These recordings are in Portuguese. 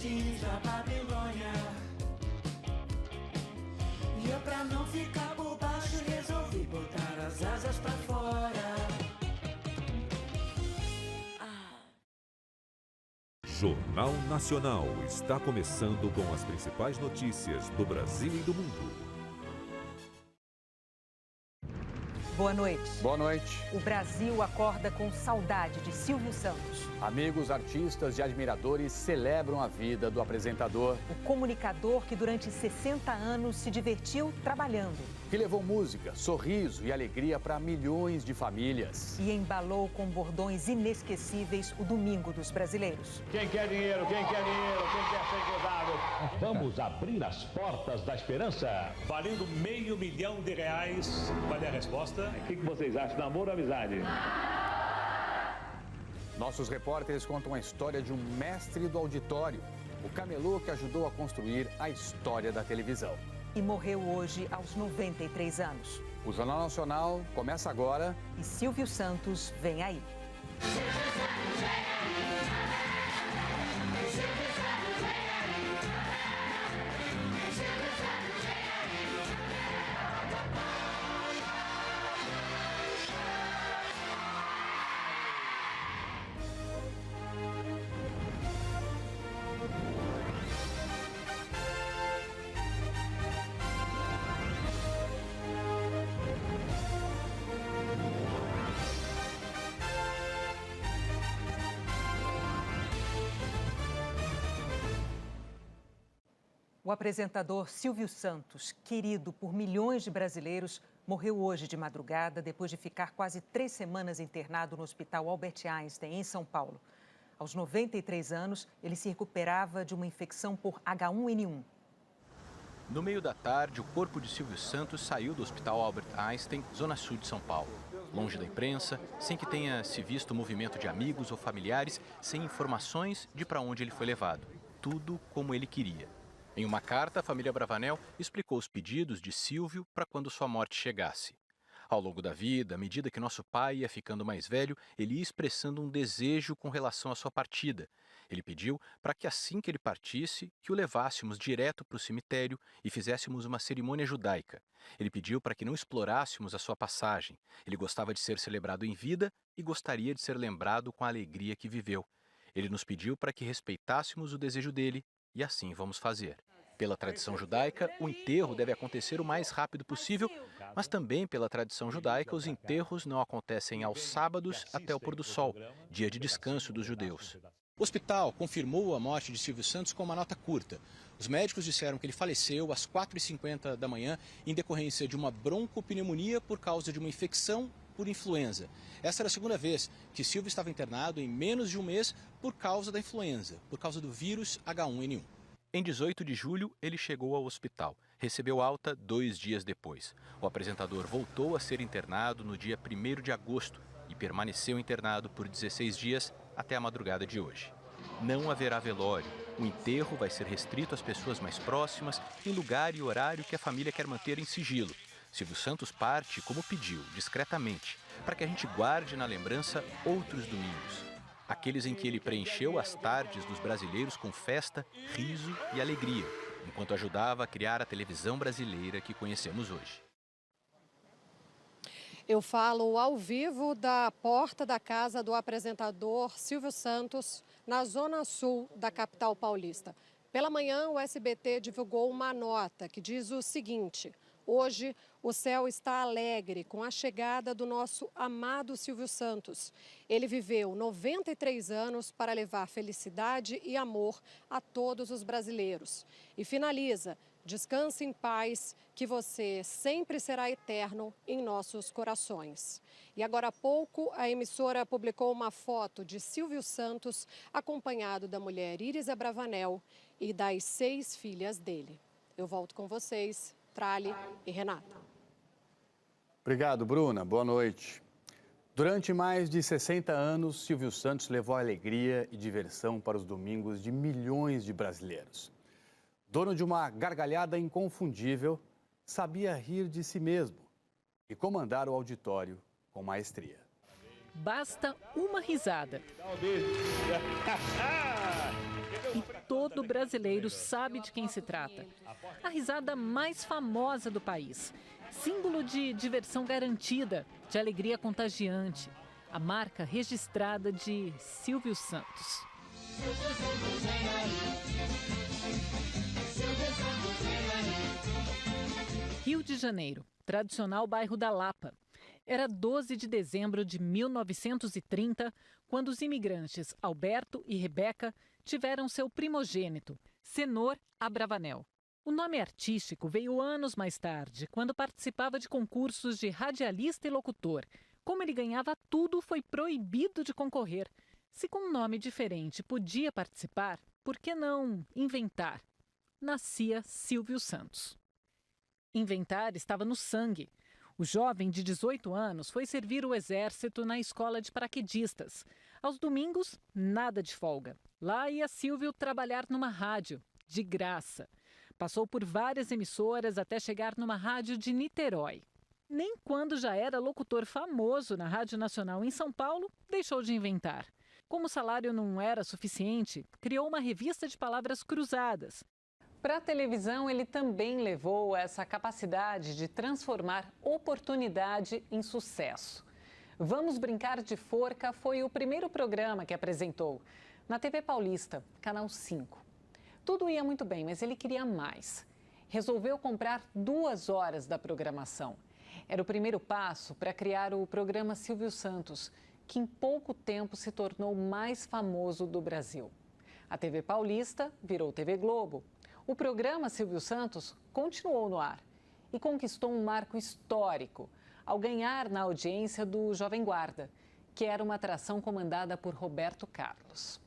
jardins da Babilônia. E eu, pra não ficar por baixo, resolvi botar as asas pra fora. Jornal Nacional está começando com as principais notícias do Brasil e do mundo. Boa noite. Boa noite. O Brasil acorda com saudade de Silvio Santos. Amigos, artistas e admiradores celebram a vida do apresentador. O comunicador que durante 60 anos se divertiu trabalhando. Que levou música, sorriso e alegria para milhões de famílias. E embalou com bordões inesquecíveis o Domingo dos Brasileiros. Quem quer dinheiro? Quem quer dinheiro? Quem quer ser gozado? Vamos abrir as portas da esperança. Valendo R$500 milhão. Qual é a resposta? O que vocês acham? Namoro ou amizade? Nossos repórteres contam a história de um mestre do auditório, o camelô que ajudou a construir a história da televisão. E morreu hoje aos 93 anos. O Jornal Nacional começa agora. E Silvio Santos vem aí. O apresentador Silvio Santos, querido por milhões de brasileiros, morreu hoje de madrugada depois de ficar quase 3 semanas internado no Hospital Albert Einstein, em São Paulo. Aos 93 anos, ele se recuperava de uma infecção por H1N1. No meio da tarde, o corpo de Silvio Santos saiu do Hospital Albert Einstein, zona sul de São Paulo. Longe da imprensa, sem que tenha se visto movimento de amigos ou familiares, sem informações de para onde ele foi levado. Tudo como ele queria. Em uma carta, a família Bravanel explicou os pedidos de Silvio para quando sua morte chegasse. Ao longo da vida, à medida que nosso pai ia ficando mais velho, ele ia expressando um desejo com relação à sua partida. Ele pediu para que assim que ele partisse, que o levássemos direto para o cemitério e fizéssemos uma cerimônia judaica. Ele pediu para que não explorássemos a sua passagem. Ele gostava de ser celebrado em vida e gostaria de ser lembrado com a alegria que viveu. Ele nos pediu para que respeitássemos o desejo dele e assim vamos fazer. Pela tradição judaica, o enterro deve acontecer o mais rápido possível, mas também pela tradição judaica, os enterros não acontecem aos sábados até o pôr do sol, dia de descanso dos judeus. O hospital confirmou a morte de Silvio Santos com uma nota curta. Os médicos disseram que ele faleceu às 4h50 da manhã em decorrência de uma broncopneumonia por causa de uma infecção por influenza. Essa era a segunda vez que Silvio estava internado em menos de um mês por causa da influenza, por causa do vírus H1N1. Em 18 de julho, ele chegou ao hospital. Recebeu alta 2 dias depois. O apresentador voltou a ser internado no dia 1º de agosto e permaneceu internado por 16 dias até a madrugada de hoje. Não haverá velório. O enterro vai ser restrito às pessoas mais próximas, em lugar e horário que a família quer manter em sigilo. Silvio Santos parte, como pediu, discretamente, para que a gente guarde na lembrança outros domingos. Aqueles em que ele preencheu as tardes dos brasileiros com festa, riso e alegria, enquanto ajudava a criar a televisão brasileira que conhecemos hoje. Eu falo ao vivo da porta da casa do apresentador Silvio Santos, na zona sul da capital paulista. Pela manhã, o SBT divulgou uma nota que diz o seguinte: hoje, o céu está alegre com a chegada do nosso amado Silvio Santos. Ele viveu 93 anos para levar felicidade e amor a todos os brasileiros. E finaliza: descanse em paz, que você sempre será eterno em nossos corações. E agora há pouco, a emissora publicou uma foto de Silvio Santos, acompanhado da mulher Iris Abravanel e das 6 filhas dele. Eu volto com vocês, Trali e Renata. Obrigado, Bruna. Boa noite. Durante mais de 60 anos, Silvio Santos levou alegria e diversão para os domingos de milhões de brasileiros. Dono de uma gargalhada inconfundível, sabia rir de si mesmo e comandar o auditório com maestria. Basta uma risada. todo brasileiro sabe de quem se trata. A risada mais famosa do país. Símbolo de diversão garantida, de alegria contagiante. A marca registrada de Silvio Santos. Rio de Janeiro, tradicional bairro da Lapa. Era 12 de dezembro de 1930, quando os imigrantes Alberto e Rebeca tiveram seu primogênito, Senhor Abravanel. O nome artístico veio anos mais tarde, quando participava de concursos de radialista e locutor. Como ele ganhava tudo, foi proibido de concorrer. Se com um nome diferente podia participar, por que não inventar? Nascia Silvio Santos. Inventar estava no sangue. O jovem de 18 anos foi servir o exército na escola de paraquedistas. Aos domingos, nada de folga. Lá ia Silvio trabalhar numa rádio, de graça. Passou por várias emissoras até chegar numa rádio de Niterói. Nem quando já era locutor famoso na Rádio Nacional em São Paulo, deixou de inventar. Como o salário não era suficiente, criou uma revista de palavras cruzadas. Para a televisão, ele também levou essa capacidade de transformar oportunidade em sucesso. Vamos Brincar de Forca foi o primeiro programa que apresentou na TV Paulista, Canal 5. Tudo ia muito bem, mas ele queria mais. Resolveu comprar 2 horas da programação. Era o primeiro passo para criar o programa Silvio Santos, que em pouco tempo se tornou o mais famoso do Brasil. A TV Paulista virou TV Globo. O programa Silvio Santos continuou no ar e conquistou um marco histórico ao ganhar na audiência do Jovem Guarda, que era uma atração comandada por Roberto Carlos.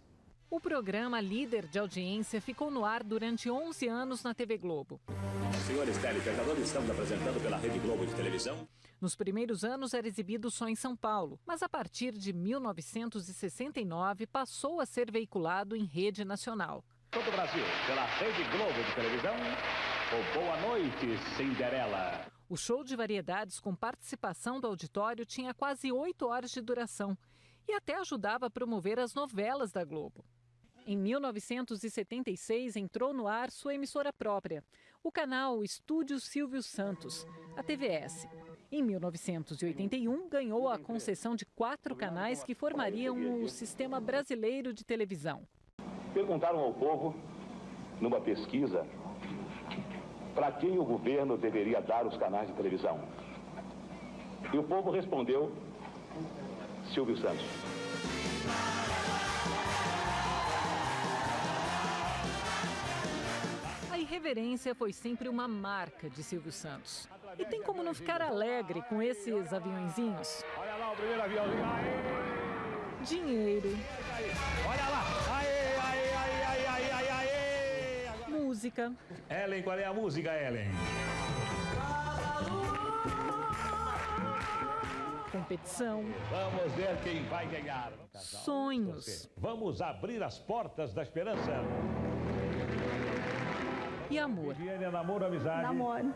O programa líder de audiência ficou no ar durante 11 anos na TV Globo. Senhores telespectadores, estamos apresentando pela Rede Globo de televisão. Nos primeiros anos era exibido só em São Paulo, mas a partir de 1969 passou a ser veiculado em rede nacional. Todo o Brasil, pela Rede Globo de televisão, o Boa Noite, Cinderela. O show de variedades com participação do auditório tinha quase 8 horas de duração e até ajudava a promover as novelas da Globo. Em 1976 entrou no ar sua emissora própria, o canal Estúdio Silvio Santos, a TVS. Em 1981 ganhou a concessão de 4 canais que formariam o Sistema Brasileiro de Televisão. Perguntaram ao povo, numa pesquisa, para quem o governo deveria dar os canais de televisão. E o povo respondeu, Silvio Santos. A irreverência foi sempre uma marca de Silvio Santos. E tem como não ficar alegre com esses aviõezinhos? Olha lá o primeiro aviãozinho. Dinheiro. Olha lá. Música. Ellen, qual é a música, Ellen? Competição. Vamos ver quem vai ganhar. Sonhos. Vamos abrir as portas da esperança. E amor. Namoro, amizade. Namoro.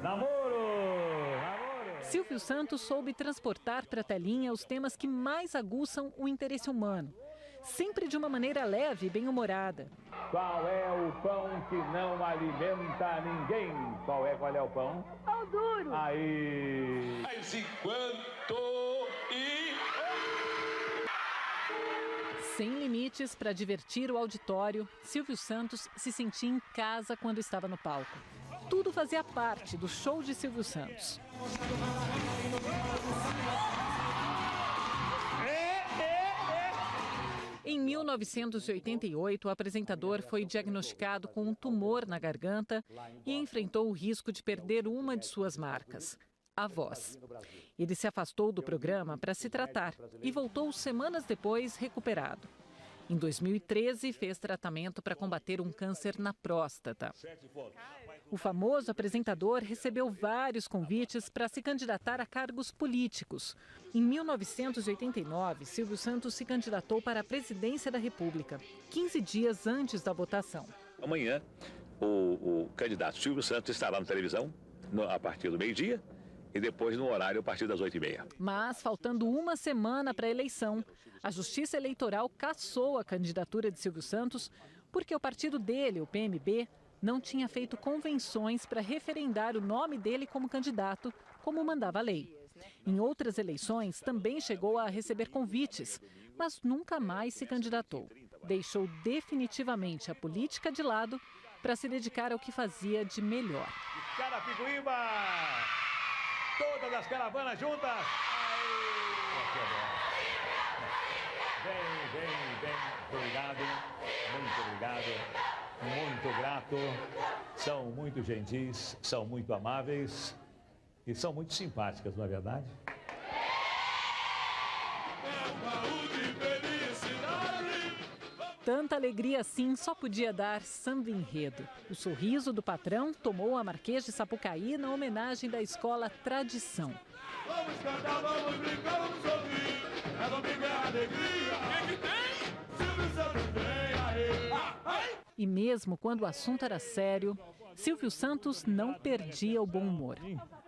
Silvio Santos soube transportar para a telinha os temas que mais aguçam o interesse humano. Sempre de uma maneira leve e bem-humorada. Qual é o pão que não alimenta ninguém? Qual é o pão? Pão duro. Aí. Mas enquanto Sem limites para divertir o auditório, Silvio Santos se sentia em casa quando estava no palco. Tudo fazia parte do show de Silvio Santos. Em 1988, o apresentador foi diagnosticado com um tumor na garganta e enfrentou o risco de perder uma de suas marcas, a voz. Ele se afastou do programa para se tratar e voltou semanas depois recuperado. Em 2013, fez tratamento para combater um câncer na próstata. O famoso apresentador recebeu vários convites para se candidatar a cargos políticos. Em 1989, Silvio Santos se candidatou para a presidência da República, 15 dias antes da votação. Amanhã, o candidato Silvio Santos estará na televisão a partir do meio-dia e depois no horário a partir das 8h30. Mas, faltando uma semana para a eleição, a Justiça Eleitoral cassou a candidatura de Silvio Santos porque o partido dele, o PMB, não tinha feito convenções para referendar o nome dele como candidato, como mandava a lei. Em outras eleições, também chegou a receber convites, mas nunca mais se candidatou. Deixou definitivamente a política de lado para se dedicar ao que fazia de melhor. Carapicuíba! Todas as caravanas juntas! Bem. Obrigado, muito obrigado, muito grato. São muito gentis, são muito amáveis e são muito simpáticas, não é verdade? Tanta alegria assim só podia dar samba enredo. O sorriso do patrão tomou a Marquês de Sapucaí na homenagem da escola Tradição. Vamos cantar, vamos brincar, vamos sorrir. É domingo, é alegria. O que tem? Silvio Santos vem aí. E mesmo quando o assunto era sério, Silvio Santos não perdia o bom humor.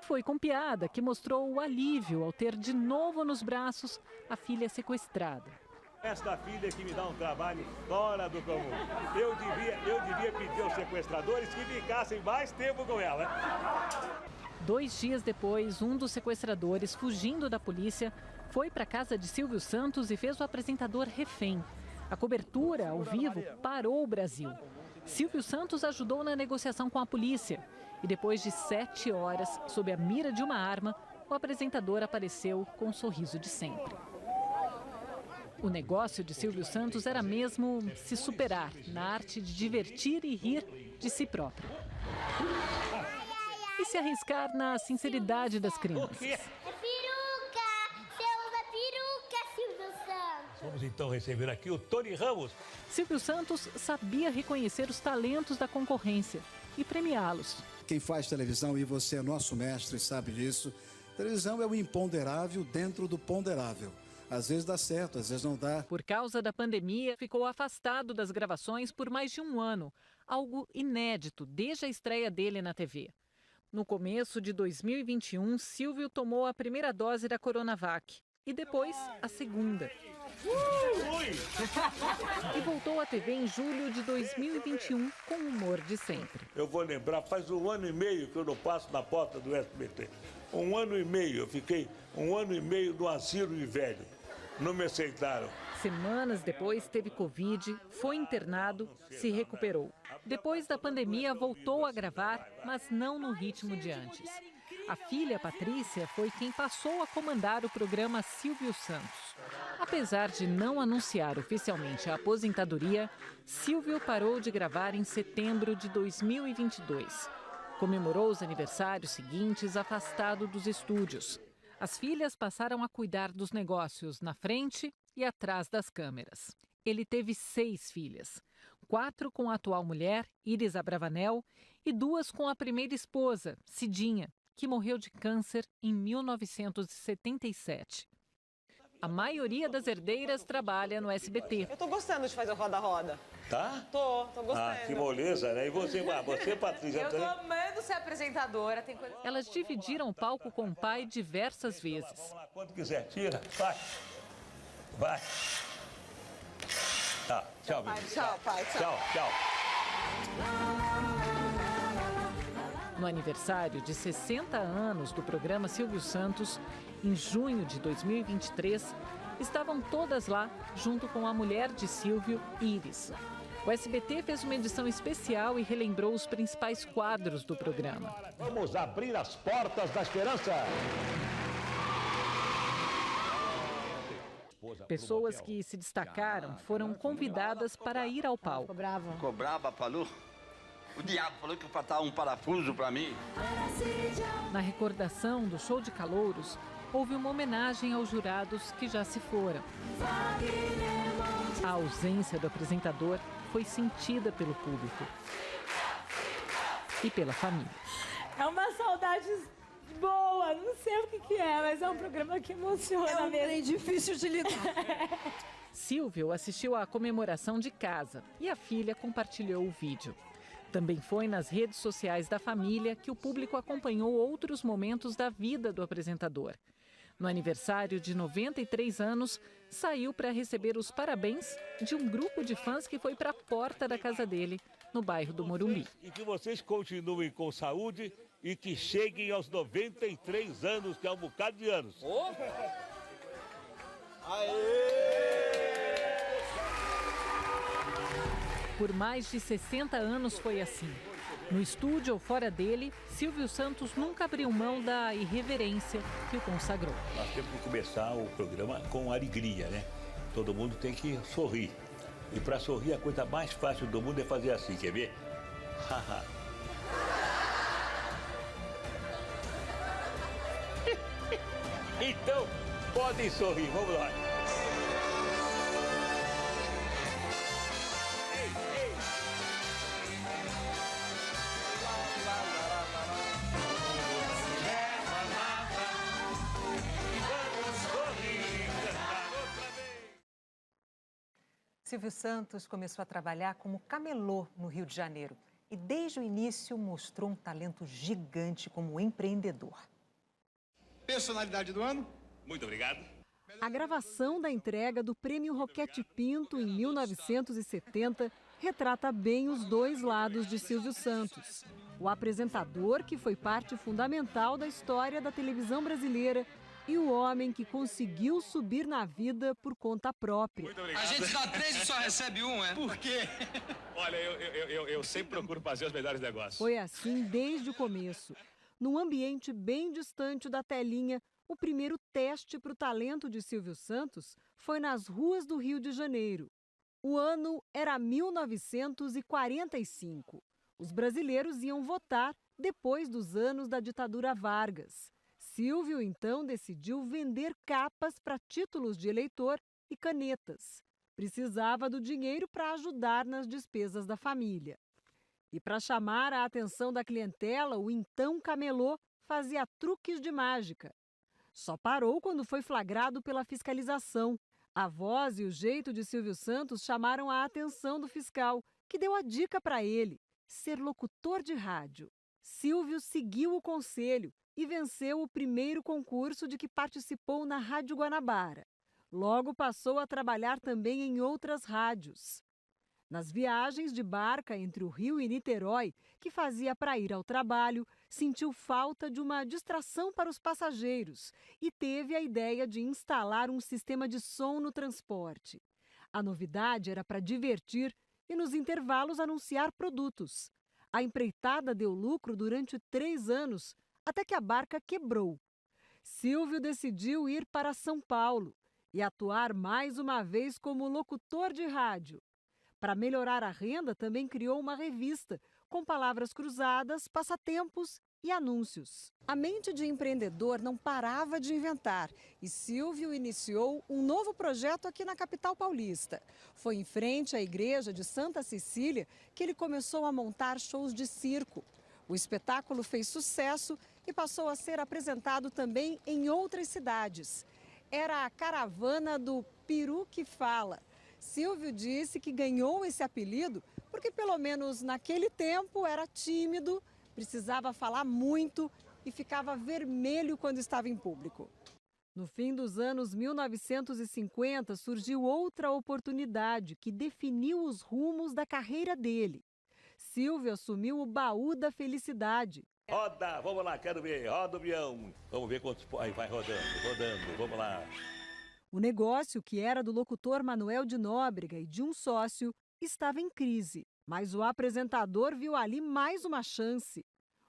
Foi com piada que mostrou o alívio ao ter de novo nos braços a filha sequestrada. Esta filha que me dá um trabalho fora do comum. Eu devia pedir aos sequestradores que ficassem mais tempo com ela. 2 dias depois, um dos sequestradores, fugindo da polícia, foi para a casa de Silvio Santos e fez o apresentador refém. A cobertura ao vivo parou o Brasil. Silvio Santos ajudou na negociação com a polícia. E depois de 7 horas, sob a mira de uma arma, o apresentador apareceu com o sorriso de sempre. O negócio de Silvio Santos era mesmo se superar na arte de divertir e rir de si próprio. E se arriscar na sinceridade das crianças. É peruca! Você usa peruca, Silvio Santos! Vamos então receber aqui o Tony Ramos. Silvio Santos sabia reconhecer os talentos da concorrência e premiá-los. Quem faz televisão, e você é nosso mestre, sabe disso, televisão é o imponderável dentro do ponderável. Às vezes dá certo, às vezes não dá. Por causa da pandemia, ficou afastado das gravações por mais de 1 ano, algo inédito desde a estreia dele na TV. No começo de 2021, Silvio tomou a primeira dose da Coronavac e depois a segunda. E voltou à TV em julho de 2021 com o humor de sempre. Eu vou lembrar, faz 1 ano e meio que eu não passo na porta do SBT. 1 ano e meio, eu fiquei 1 ano e meio no asilo de velho. Não me aceitaram. Semanas depois teve Covid, foi internado, se recuperou. Depois da pandemia voltou a gravar, mas não no ritmo de antes. A filha Patrícia foi quem passou a comandar o programa Silvio Santos. Apesar de não anunciar oficialmente a aposentadoria, Silvio parou de gravar em setembro de 2022. Comemorou os aniversários seguintes afastado dos estúdios. As filhas passaram a cuidar dos negócios na frente e atrás das câmeras. Ele teve 6 filhas, 4 com a atual mulher, Iris Abravanel, e 2 com a primeira esposa, Cidinha, que morreu de câncer em 1977. A maioria das herdeiras trabalha no SBT. Eu tô gostando de fazer o roda-roda. Tá? Tô gostando. Ah, que moleza, né? E você, Patrícia? Eu tô amando ser apresentadora. Tem coisa... Elas dividiram o palco com o pai diversas vezes. Vamos lá, quando quiser, tira, vai. Vai. Tá, tchau, pai. Tchau, pai. Tchau, tchau. No aniversário de 60 anos do programa Silvio Santos, em junho de 2023, estavam todas lá, junto com a mulher de Silvio, Iris. O SBT fez uma edição especial e relembrou os principais quadros do programa. Vamos abrir as portas da esperança. Pessoas que se destacaram foram convidadas para ir ao palco. Ficou brava, falou? O diabo falou que faltava um parafuso para mim. Na recordação do show de calouros, houve uma homenagem aos jurados que já se foram. A ausência do apresentador foi sentida pelo público e pela família. É uma saudade boa, não sei o que é, mas é um programa que emociona mesmo. É difícil de lidar. Silvio assistiu à comemoração de casa e a filha compartilhou o vídeo. Também foi nas redes sociais da família que o público acompanhou outros momentos da vida do apresentador. No aniversário de 93 anos, saiu para receber os parabéns de um grupo de fãs que foi para a porta da casa dele, no bairro do Morumbi. E que vocês continuem com saúde e que cheguem aos 93 anos, que é um bocado de anos. Por mais de 60 anos foi assim. No estúdio ou fora dele, Silvio Santos nunca abriu mão da irreverência que o consagrou. Nós temos que começar o programa com alegria, né? Todo mundo tem que sorrir. E para sorrir, a coisa mais fácil do mundo é fazer assim, quer ver? Então, podem sorrir, vamos lá. Silvio Santos começou a trabalhar como camelô no Rio de Janeiro e desde o início mostrou um talento gigante como empreendedor. Personalidade do ano? Muito obrigado. A gravação da entrega do Prêmio Roquete Pinto em 1970 retrata bem os dois lados de Silvio Santos. O apresentador, que foi parte fundamental da história da televisão brasileira, e o homem que conseguiu subir na vida por conta própria. A gente dá 3 e só recebe 1, é? Por quê? Olha, eu sempre procuro fazer os melhores negócios. Foi assim desde o começo. Num ambiente bem distante da telinha, o primeiro teste para o talento de Silvio Santos foi nas ruas do Rio de Janeiro. O ano era 1945. Os brasileiros iam votar depois dos anos da ditadura Vargas. Silvio, então, decidiu vender capas para títulos de eleitor e canetas. Precisava do dinheiro para ajudar nas despesas da família. E para chamar a atenção da clientela, o então camelô fazia truques de mágica. Só parou quando foi flagrado pela fiscalização. A voz e o jeito de Silvio Santos chamaram a atenção do fiscal, que deu a dica para ele: ser locutor de rádio. Silvio seguiu o conselho e venceu o primeiro concurso de que participou na Rádio Guanabara. Logo passou a trabalhar também em outras rádios. Nas viagens de barca entre o Rio e Niterói, que fazia para ir ao trabalho, sentiu falta de uma distração para os passageiros e teve a ideia de instalar um sistema de som no transporte. A novidade era para divertir e, nos intervalos, anunciar produtos. A empreitada deu lucro durante 3 anos, até que a barca quebrou. Silvio decidiu ir para São Paulo e atuar mais uma vez como locutor de rádio. Para melhorar a renda, também criou uma revista com palavras cruzadas, passatempos e anúncios. A mente de empreendedor não parava de inventar e Silvio iniciou um novo projeto aqui na capital paulista. Foi em frente à igreja de Santa Cecília que ele começou a montar shows de circo. O espetáculo fez sucesso e passou a ser apresentado também em outras cidades. Era a caravana do Peru que Fala. Silvio disse que ganhou esse apelido porque, pelo menos naquele tempo, era tímido, precisava falar muito e ficava vermelho quando estava em público. No fim dos anos 1950, surgiu outra oportunidade que definiu os rumos da carreira dele. Silvio assumiu o Baú da Felicidade. Roda, vamos lá, quero ver, roda o avião. Vamos ver quantos... Aí vai rodando, vamos lá. O negócio, que era do locutor Manuel de Nóbrega e de um sócio, estava em crise. Mas o apresentador viu ali mais uma chance.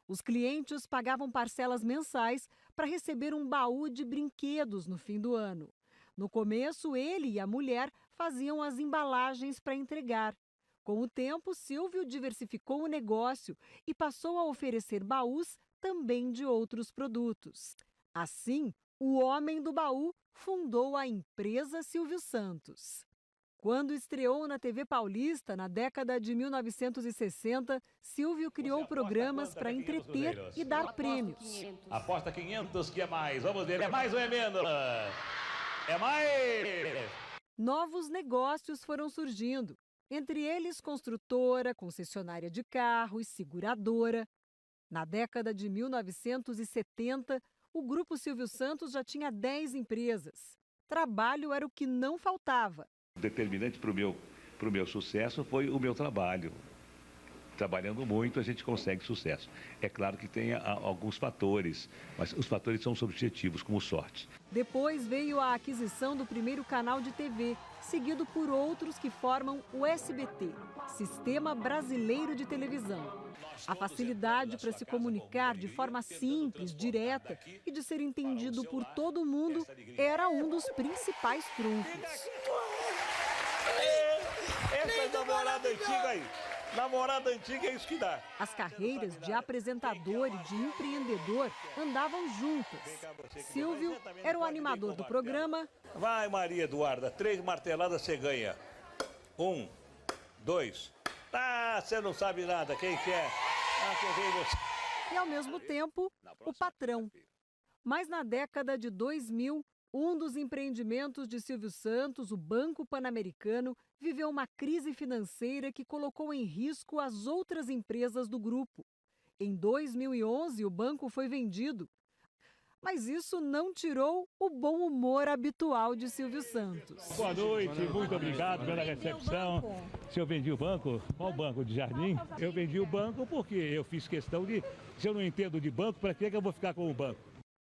Os clientes pagavam parcelas mensais para receber um baú de brinquedos no fim do ano. No começo, ele e a mulher faziam as embalagens para entregar. Com o tempo, Silvio diversificou o negócio e passou a oferecer baús também de outros produtos. Assim, o homem do baú fundou a empresa Silvio Santos. Quando estreou na TV Paulista, na década de 1960, Silvio criou programas para entreter e dar prêmios. Aposta 500, que é mais. Vamos ver, é mais ou é menos? É mais! Novos negócios foram surgindo. Entre eles, construtora, concessionária de carro e seguradora. Na década de 1970, o Grupo Silvio Santos já tinha 10 empresas. Trabalho era o que não faltava. Determinante para o meu sucesso foi o meu trabalho. Trabalhando muito, a gente consegue sucesso. É claro que tem alguns fatores, mas os fatores são subjetivos, como sorte. Depois veio a aquisição do primeiro canal de TV, seguido por outros que formam o SBT, Sistema Brasileiro de Televisão. A facilidade para se comunicar de forma simples, direta e de ser entendido por todo mundo era um dos principais trunfos. Essa namorada antiga aí. Namorada antiga é isso que dá. As carreiras de apresentador e de empreendedor andavam juntas. Silvio era o animador do programa. Vai, Maria Eduarda, 3 marteladas você ganha. 1, 2. Ah, você não sabe nada, quem que é? Ah, quem veio você. E ao mesmo tempo, o patrão. Mas na década de 2000, um dos empreendimentos de Silvio Santos, o Banco Pan-Americano, viveu uma crise financeira que colocou em risco as outras empresas do grupo. Em 2011, o banco foi vendido. Mas isso não tirou o bom humor habitual de Silvio Santos. Boa noite, muito obrigado pela recepção. Se eu vendi o banco, qual banco de Jardim? Eu vendi o banco porque eu fiz questão de, se eu não entendo de banco, para que eu vou ficar com o banco?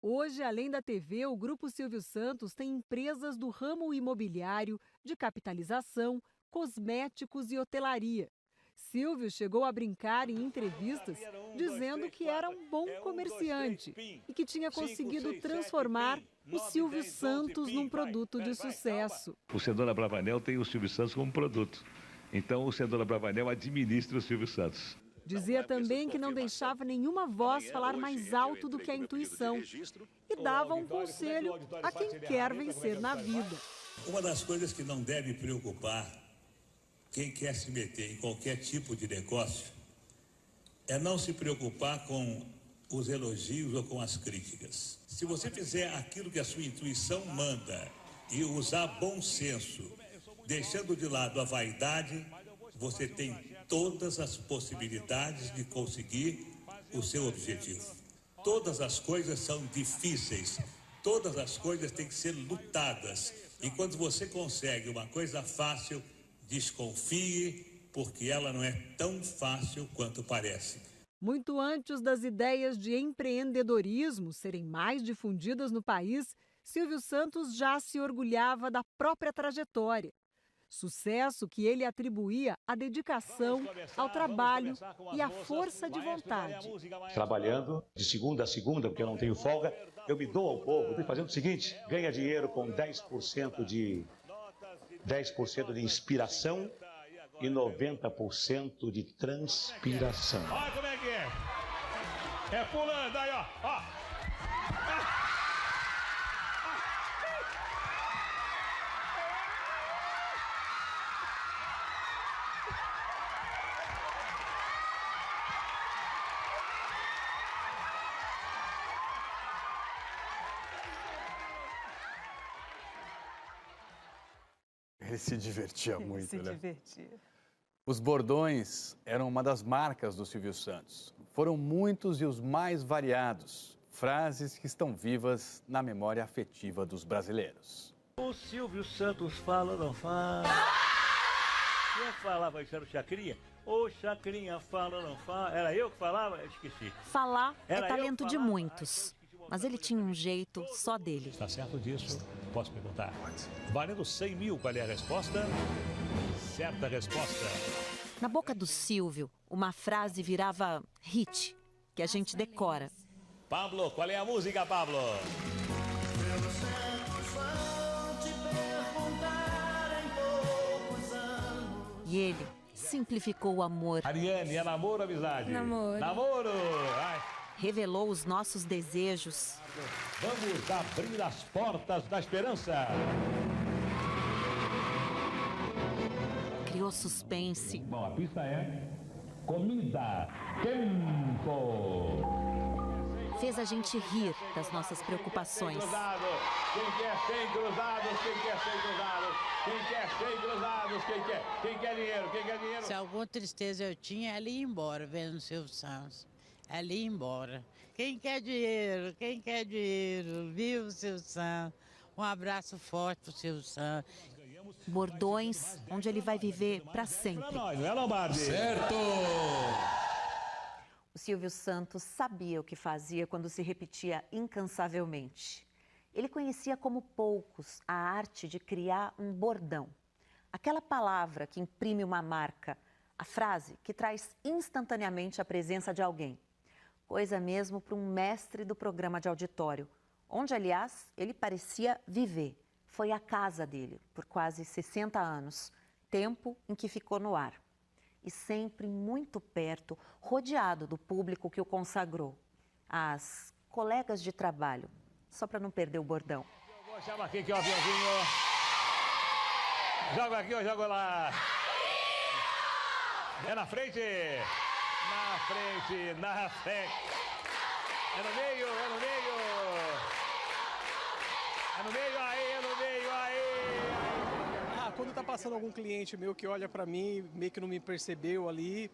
Hoje, além da TV, o Grupo Silvio Santos tem empresas do ramo imobiliário, de capitalização, cosméticos e hotelaria. Silvio chegou a brincar em entrevistas dizendo que era um bom comerciante e que tinha conseguido transformar o Silvio Santos num produto de sucesso. O Cenoura Bravanel tem o Silvio Santos como produto. Então o Cenoura Bravanel administra o Silvio Santos. Dizia também que não deixava nenhuma voz falar mais alto do que a intuição e dava um conselho a quem quer vencer na vida. Uma das coisas que não deve preocupar quem quer se meter em qualquer tipo de negócio é não se preocupar com os elogios ou com as críticas. Se você fizer aquilo que a sua intuição manda e usar bom senso, deixando de lado a vaidade, você tem todas as possibilidades de conseguir o seu objetivo. Todas as coisas são difíceis, todas as coisas têm que ser lutadas. E quando você consegue uma coisa fácil, desconfie, porque ela não é tão fácil quanto parece. Muito antes das ideias de empreendedorismo serem mais difundidas no país, Silvio Santos já se orgulhava da própria trajetória. Sucesso que ele atribuía à dedicação, ao trabalho e à força de vontade. Trabalhando de segunda a segunda, porque eu não tenho folga, eu me dou ao povo. Estou fazendo o seguinte, ganha dinheiro com 10% de inspiração e 90% de transpiração. Olha como é que é. É pulando aí, ó. Ele se divertia muito, né? divertia. Os bordões eram uma das marcas do Silvio Santos. Foram muitos e os mais variados. Frases que estão vivas na memória afetiva dos brasileiros. O Silvio Santos fala, não fala. Quem falava isso? Era o Chacrinha? Ô, Chacrinha, fala, não fala. Era eu que falava? Eu esqueci. Falar é talento de muitos, mas ele tinha um jeito só dele. Está certo disso? Posso perguntar? Valendo 100 mil, qual é a resposta? Certa resposta. Na boca do Silvio, uma frase virava hit, que a gente decora. Pablo, qual é a música, Pablo? E ele simplificou o amor. Ariane, é namoro ou amizade? Namoro. Namoro! Ai. Revelou os nossos desejos. Vamos abrir as portas da esperança. Criou suspense. Bom, a pista é comida. Tempo. Fez a gente rir das nossas preocupações. Quem quer 100 cruzados? Quem quer 100 cruzados? Quem quer 100 cruzados? Quem quer? Quem quer dinheiro? Quem quer dinheiro? Se alguma tristeza eu tinha, ela ia embora vendo o Silvio Santos. Ela ia embora. Quem quer dinheiro? Quem quer dinheiro? Viu, Silvio Santos? Um abraço forte pro Silvio Santos. Bordões onde ele vai viver para sempre. Não é, Lombardi? Certo! O Silvio Santos sabia o que fazia quando se repetia incansavelmente. Ele conhecia como poucos a arte de criar um bordão. Aquela palavra que imprime uma marca, a frase que traz instantaneamente a presença de alguém. Coisa mesmo para um mestre do programa de auditório, onde, aliás, ele parecia viver. Foi a casa dele por quase 60 anos, tempo em que ficou no ar. E sempre muito perto, rodeado do público que o consagrou. As colegas de trabalho, só para não perder o bordão. Eu vou chamar aqui que é o aviãozinho. Joga aqui ou joga lá? É na frente! Na frente, na frente. É no meio, é no meio. É no meio, aí, é no meio, aí. Quando tá passando algum cliente meu que olha pra mim, meio que não me percebeu ali,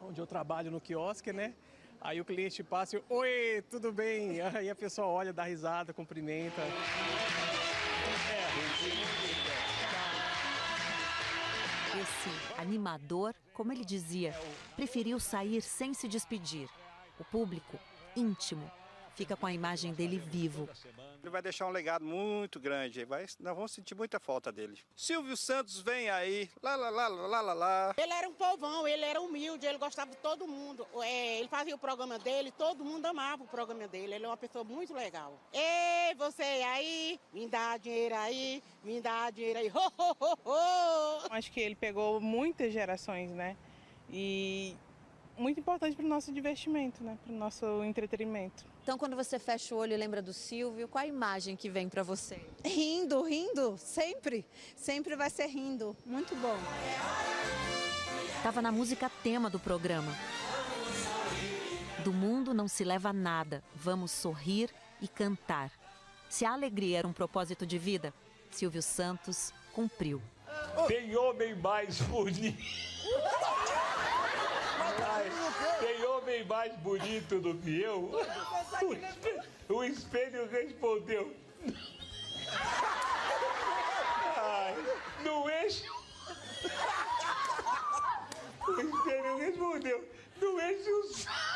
onde eu trabalho no quiosque, né? Aí o cliente passa e, oi, tudo bem? Aí a pessoa olha, dá risada, cumprimenta. Esse animador, como ele dizia, preferiu sair sem se despedir. O público, íntimo, fica com a imagem dele vivo. Ele vai deixar um legado muito grande, nós vamos sentir muita falta dele. Silvio Santos vem aí, lá, lá, lá, lá, lá, lá. Ele era um povão, ele era humilde, ele gostava de todo mundo. Ele fazia o programa dele, todo mundo amava o programa dele, ele é uma pessoa muito legal. Ei, você aí, me dá dinheiro aí, me dá dinheiro aí, ho, ho, ho, ho. Acho que ele pegou muitas gerações, né? E muito importante para o nosso divertimento, né? Para o nosso entretenimento. Então, quando você fecha o olho e lembra do Silvio, qual a imagem que vem para você? Rindo, rindo, sempre. Sempre vai ser rindo. Muito bom. Estava na música tema do programa. Do mundo não se leva nada, vamos sorrir e cantar. Se a alegria era um propósito de vida, Silvio Santos cumpriu. Tem homem mais bonito. Tem homem mais bonito do que eu? O espelho respondeu. Ai, não enche. O espelho respondeu. Não enche o saco.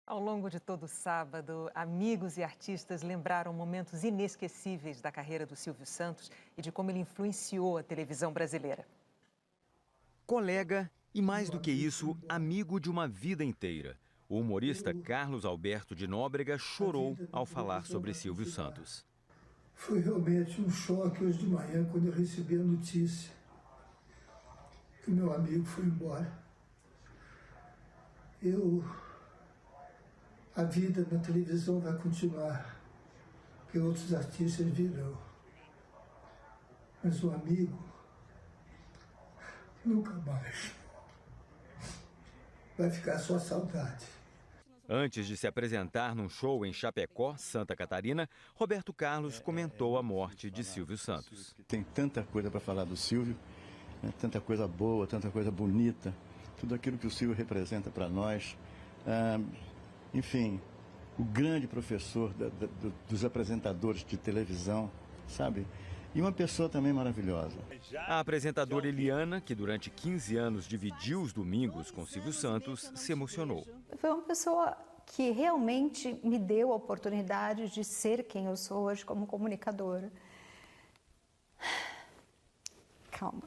Ao longo de todo o sábado, amigos e artistas lembraram momentos inesquecíveis da carreira do Silvio Santos e de como ele influenciou a televisão brasileira. Colega e, mais do que isso, amigo de uma vida inteira. O humorista Carlos Alberto de Nóbrega chorou ao falar sobre Silvio Santos. Foi realmente um choque hoje de manhã quando eu recebi a notícia que o meu amigo foi embora. A vida na televisão vai continuar, porque outros artistas virão. Mas o amigo, nunca mais. Vai ficar só saudade. Antes de se apresentar num show em Chapecó, Santa Catarina, Roberto Carlos comentou a morte de Silvio Santos. Tem tanta coisa para falar do Silvio, né? Tanta coisa boa, tanta coisa bonita, tudo aquilo que o Silvio representa para nós. Enfim, o grande professor dos apresentadores de televisão, sabe? E uma pessoa também maravilhosa. A apresentadora Eliana, que durante 15 anos dividiu os domingos com Silvio Santos, se emocionou. Foi uma pessoa que realmente me deu a oportunidade de ser quem eu sou hoje como comunicadora. Calma.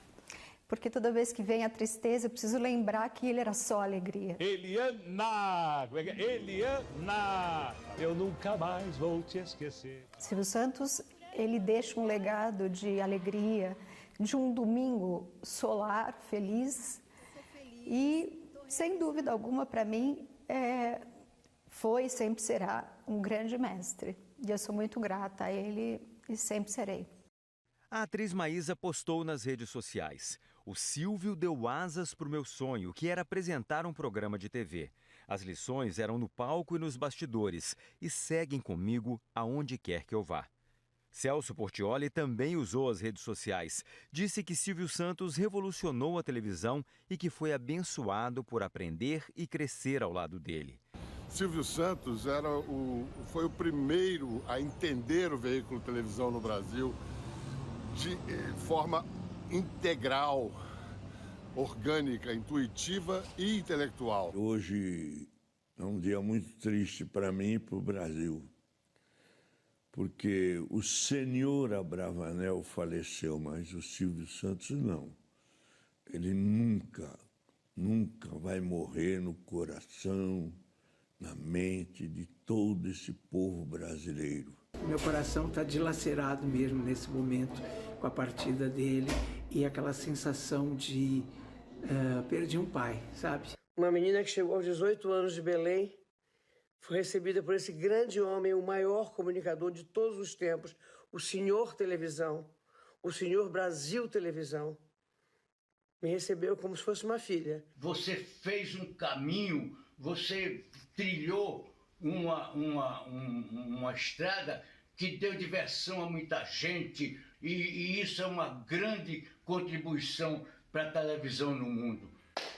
Porque toda vez que vem a tristeza, eu preciso lembrar que ele era só alegria. Eliana! Eliana! Eu nunca mais vou te esquecer. Silvio Santos, ele deixa um legado de alegria, de um domingo solar, feliz. E, sem dúvida alguma, para mim, foi e sempre será um grande mestre. E eu sou muito grata a ele e sempre serei. A atriz Maísa postou nas redes sociais: o Silvio deu asas para o meu sonho, que era apresentar um programa de TV. As lições eram no palco e nos bastidores e seguem comigo aonde quer que eu vá. Celso Portiolli também usou as redes sociais. Disse que Silvio Santos revolucionou a televisão e que foi abençoado por aprender e crescer ao lado dele. Silvio Santos foi o primeiro a entender o veículo televisão no Brasil de forma integral, orgânica, intuitiva e intelectual. Hoje é um dia muito triste para mim e para o Brasil, porque o senhor Abravanel faleceu, mas o Silvio Santos não. Ele nunca vai morrer no coração, na mente de todo esse povo brasileiro. Meu coração está dilacerado mesmo nesse momento com a partida dele e aquela sensação de perdi um pai, sabe? Uma menina que chegou aos 18 anos de Belém foi recebida por esse grande homem, o maior comunicador de todos os tempos, o senhor televisão, o senhor Brasil Televisão. Me recebeu como se fosse uma filha. Você fez um caminho, você trilhou uma estrada que deu diversão a muita gente e isso é uma grande contribuição para a televisão no mundo.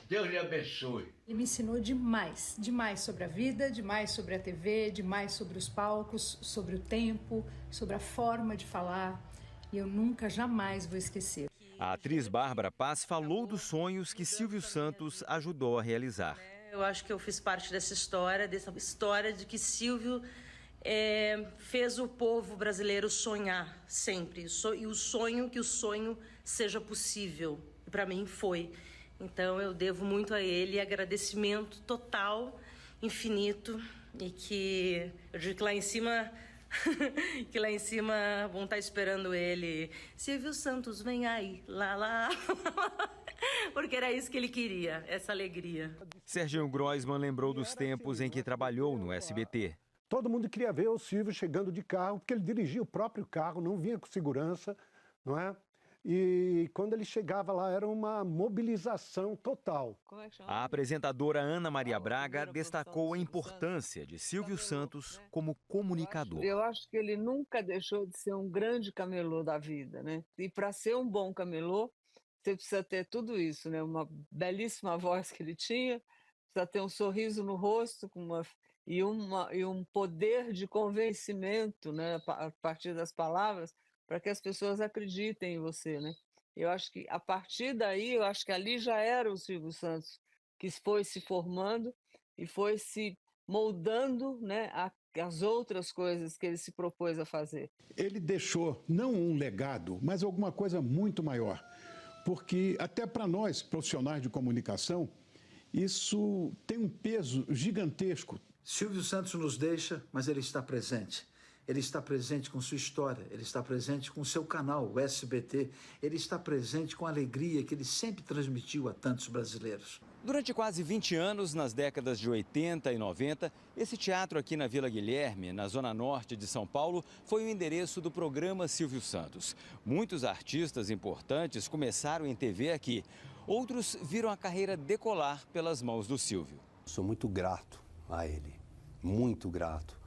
Deus lhe abençoe. Ele me ensinou demais, demais sobre a vida, demais sobre a TV, demais sobre os palcos, sobre o tempo, sobre a forma de falar. E eu nunca, jamais vou esquecer. A atriz Bárbara Paz falou dos sonhos que Silvio Santos ajudou a realizar. Eu acho que eu fiz parte dessa história de que Silvio fez o povo brasileiro sonhar sempre. E o sonho seja possível. Para mim foi. Então eu devo muito a ele, agradecimento total, infinito, e que eu digo que lá em cima vão estar esperando ele. Silvio Santos, vem aí, lá, porque era isso que ele queria, essa alegria. Serginho Groisman lembrou dos tempos em que trabalhou no SBT. Todo mundo queria ver o Silvio chegando de carro, porque ele dirigia o próprio carro, não vinha com segurança, não é? E quando ele chegava lá, era uma mobilização total. A apresentadora Ana Maria Braga destacou a importância de Silvio Santos como comunicador. Eu acho que ele nunca deixou de ser um grande camelô da vida, né? E para ser um bom camelô, você precisa ter tudo isso, né? Uma belíssima voz que ele tinha, precisa ter um sorriso no rosto e um poder de convencimento, né? A partir das palavras, para que as pessoas acreditem em você, né? Eu acho que a partir daí, eu acho que ali já era o Silvio Santos que foi se formando e foi se moldando, né, as outras coisas que ele se propôs a fazer. Ele deixou não um legado, mas alguma coisa muito maior, porque até para nós, profissionais de comunicação, isso tem um peso gigantesco. Silvio Santos nos deixa, mas ele está presente. Ele está presente com sua história, ele está presente com seu canal, o SBT, ele está presente com a alegria que ele sempre transmitiu a tantos brasileiros. Durante quase 20 anos, nas décadas de 80 e 90, esse teatro aqui na Vila Guilherme, na zona norte de São Paulo, foi o endereço do programa Silvio Santos. Muitos artistas importantes começaram em TV aqui. Outros viram a carreira decolar pelas mãos do Silvio. Sou muito grato a ele, muito grato.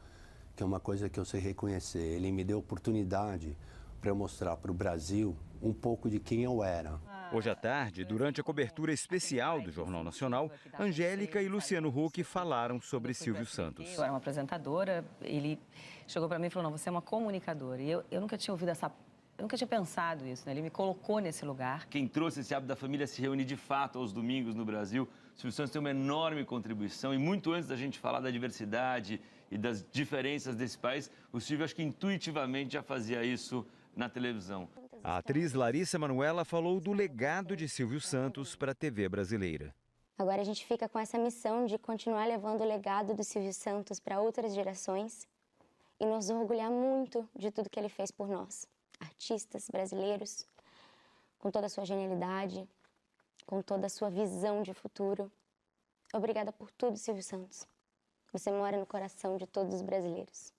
Que é uma coisa que eu sei reconhecer. Ele me deu oportunidade para eu mostrar para o Brasil um pouco de quem eu era. Hoje à tarde, durante a cobertura especial do Jornal Nacional, Angélica e Luciano Huck falaram sobre Silvio Santos. Eu era uma apresentadora, ele chegou para mim e falou, não, você é uma comunicadora. E eu nunca tinha ouvido eu nunca tinha pensado isso, né? Ele me colocou nesse lugar. Quem trouxe esse hábito da família se reúne de fato aos domingos no Brasil. O Silvio Santos tem uma enorme contribuição e muito antes da gente falar da diversidade e das diferenças desse país, o Silvio acho que intuitivamente já fazia isso na televisão. A atriz Larissa Manoela falou do legado de Silvio Santos para a TV brasileira. Agora a gente fica com essa missão de continuar levando o legado do Silvio Santos para outras gerações e nos orgulhar muito de tudo que ele fez por nós, artistas brasileiros, com toda a sua genialidade, com toda a sua visão de futuro. Obrigada por tudo, Silvio Santos. Você mora no coração de todos os brasileiros.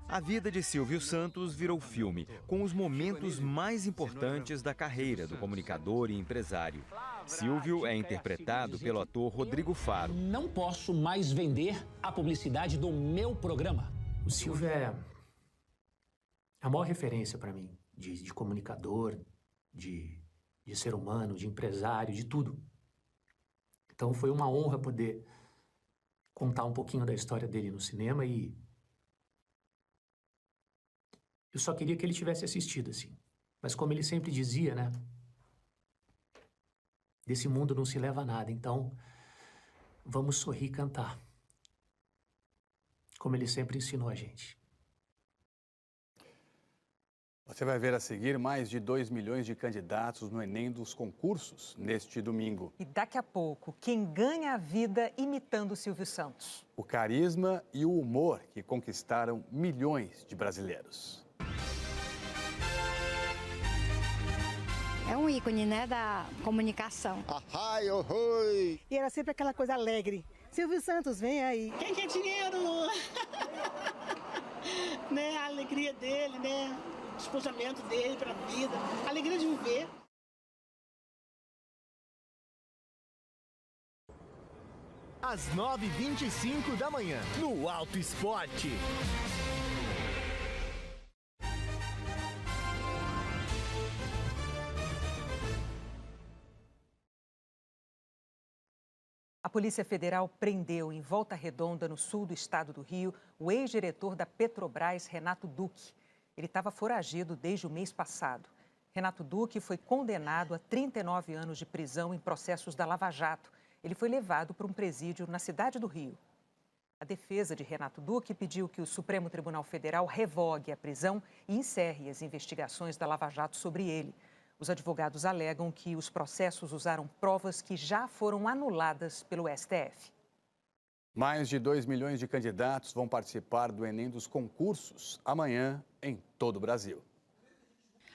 A vida de Silvio Santos virou filme, com os momentos mais importantes da carreira do comunicador e empresário. Silvio é interpretado pelo ator Rodrigo Faro. Não posso mais vender a publicidade do meu programa. O Silvio é a maior referência para mim, de comunicador, de ser humano, de empresário, de tudo. Então foi uma honra poder contar um pouquinho da história dele no cinema e eu só queria que ele tivesse assistido, assim. Mas como ele sempre dizia, né? Desse mundo não se leva nada, então vamos sorrir e cantar. Como ele sempre ensinou a gente. Você vai ver a seguir mais de 2 milhões de candidatos no Enem dos concursos neste domingo. E daqui a pouco, quem ganha a vida imitando o Silvio Santos? O carisma e o humor que conquistaram milhões de brasileiros. É um ícone, né, da comunicação. Ai, oi. E era sempre aquela coisa alegre. Silvio Santos, vem aí. Quem quer dinheiro? Né, a alegria dele, né? O despojamento dele para a vida, a alegria de viver. Às 9h25 da manhã, no Alto Esporte. A Polícia Federal prendeu em Volta Redonda, no sul do estado do Rio, o ex-diretor da Petrobras, Renato Duque. Ele estava foragido desde o mês passado. Renato Duque foi condenado a 39 anos de prisão em processos da Lava Jato. Ele foi levado para um presídio na cidade do Rio. A defesa de Renato Duque pediu que o Supremo Tribunal Federal revogue a prisão e encerre as investigações da Lava Jato sobre ele. Os advogados alegam que os processos usaram provas que já foram anuladas pelo STF. Mais de 2 milhões de candidatos vão participar do Enem dos concursos amanhã em todo o Brasil.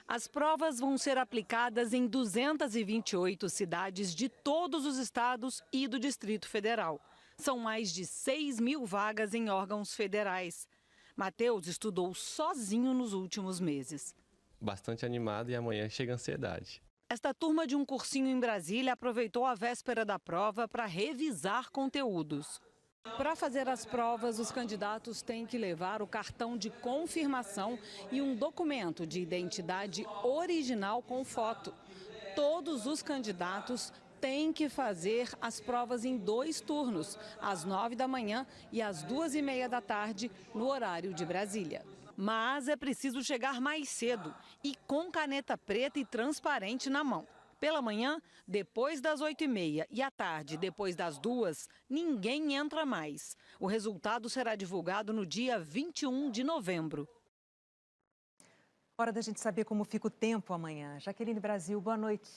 As provas vão ser aplicadas em 228 cidades de todos os estados e do Distrito Federal. São mais de 6.000 vagas em órgãos federais. Matheus estudou sozinho nos últimos meses. Bastante animado e amanhã chega a ansiedade. Esta turma de um cursinho em Brasília aproveitou a véspera da prova para revisar conteúdos. Para fazer as provas, os candidatos têm que levar o cartão de confirmação e um documento de identidade original com foto. Todos os candidatos têm que fazer as provas em 2 turnos, às 9 da manhã e às 2h30 da tarde, no horário de Brasília. Mas é preciso chegar mais cedo e com caneta preta e transparente na mão. Pela manhã, depois das 8h30 e à tarde, depois das 2h, ninguém entra mais. O resultado será divulgado no dia 21 de novembro. Hora da gente saber como fica o tempo amanhã. Jaqueline Brasil, boa noite.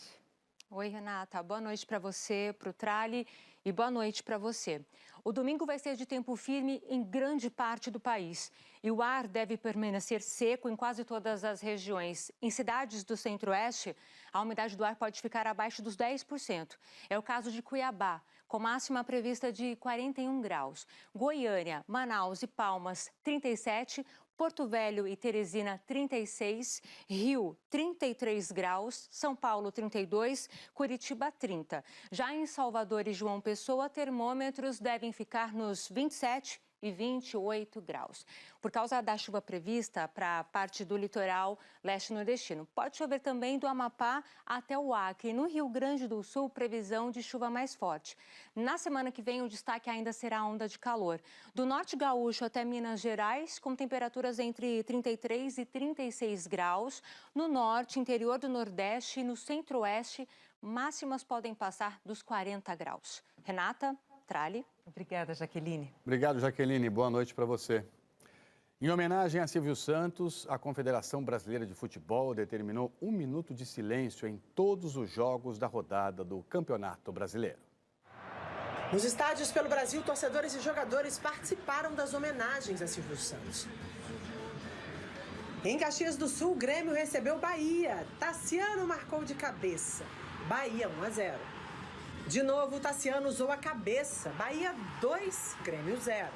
Oi, Renata. Boa noite para você, para o Trali e boa noite para você. O domingo vai ser de tempo firme em grande parte do país e o ar deve permanecer seco em quase todas as regiões. Em cidades do centro-oeste, a umidade do ar pode ficar abaixo dos 10%. É o caso de Cuiabá, com máxima prevista de 41 graus. Goiânia, Manaus e Palmas, 37, Porto Velho e Teresina, 36, Rio, 33 graus, São Paulo, 32, Curitiba, 30. Já em Salvador e João Pessoa, termômetros devem ficar nos 27 e 28 graus. Por causa da chuva prevista para a parte do litoral leste nordestino. Pode chover também do Amapá até o Acre. No Rio Grande do Sul, previsão de chuva mais forte. Na semana que vem, o destaque ainda será a onda de calor. Do norte gaúcho até Minas Gerais, com temperaturas entre 33 e 36 graus. No norte, interior do Nordeste e no centro-oeste, máximas podem passar dos 40 graus. Renata, Trali. Obrigada, Jaqueline. Obrigado, Jaqueline. Boa noite para você. Em homenagem a Silvio Santos, a Confederação Brasileira de Futebol determinou 1 minuto de silêncio em todos os jogos da rodada do Campeonato Brasileiro. Nos estádios pelo Brasil, torcedores e jogadores participaram das homenagens a Silvio Santos. Em Caxias do Sul, o Grêmio recebeu Bahia. Tassiano marcou de cabeça. Bahia 1-0. De novo, o Tassiano usou a cabeça. Bahia 2, Grêmio 0.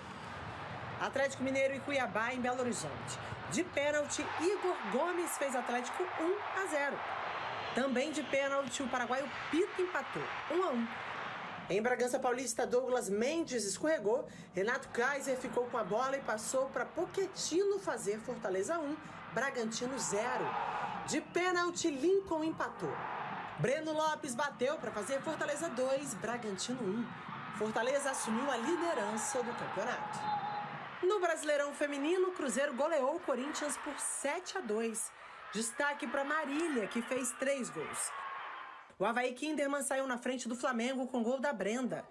Atlético Mineiro e Cuiabá em Belo Horizonte. De pênalti, Igor Gomes fez Atlético 1-0. Também de pênalti, o paraguaio Pito empatou 1-1. Em Bragança Paulista, Douglas Mendes escorregou. Renato Kaiser ficou com a bola e passou para Pochettino fazer Fortaleza 1, Bragantino 0. De pênalti, Lincoln empatou. Breno Lopes bateu para fazer Fortaleza 2, Bragantino 1. Fortaleza assumiu a liderança do campeonato. No Brasileirão Feminino, o Cruzeiro goleou o Corinthians por 7-2. Destaque para Marília, que fez 3 gols. O Avaí Kinderman saiu na frente do Flamengo com gol da Brenda.